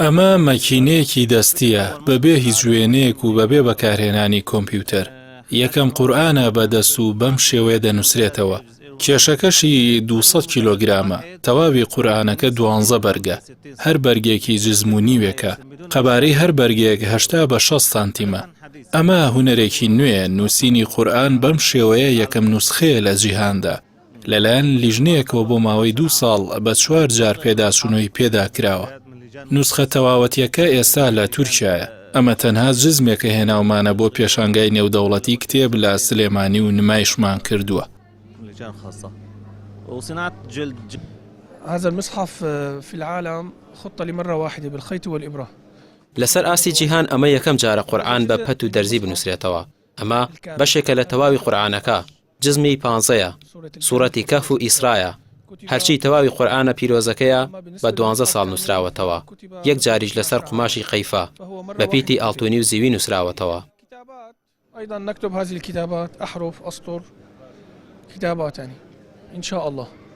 ئەمە مەکینەیەکی دەستیە بەبێ هیچ وێنەیەک و بەبێ بەکارهێنانی کۆمپیوتەر. یەکەم قورئانە بەدەست و بەم شێوەیە دەنووسرێتەوە. کێشەکەشی 200 کیلۆگرامە. تەواوی قورئانەکە 12 بەرگە. هەر بەرگێکی جزم و نیوێکە. قەبارەی هەر بەرگێک 80 بە 60 سانتیمە. ئەمە هونەرێکی نوێ. نووسینی قورئان بەم شێوەیە یەکەم نوسخەیە لە جیهاندا. لەلایەن لیژنەیەکەوە بۆ ماوەی 2 ساڵ بە 4 جار پێداچوونەوەی پێدا کراوە. نوسخە تەواوەتیەکە ئێستا لە تورکیایە. ئەمە تەنها جزمێکە هێناومانە بۆ پێشانگای نێودەوڵەتی کتێب لە سلێمانی و نمایشمان کردووە. هذا المصحف في العالم خط لمرة واحدة بالخيط والإبرة. لەسەر ئاستی جیهان ئەمە یەکەم جارە قورئان بە پەت و دەرزی بنووسرێتەوە. ئەمە بەشێکە لە تەواوی قورئانەکە. جزمی 15ە. سوورەتی کەهف و ئیسرایە. هەرچی تەواوی قورئانە پیرۆزەکەیە بە 12 ساڵ نووسراوەتەوە. یەک جاریش لەسەر قماشی قەیفە بە پیتی ئاڵتونی و زیوی نووسراوەتەوە. أيضا نكتب هذه الكتابات أحرف أسطر كتابات يعني إن شاء الله.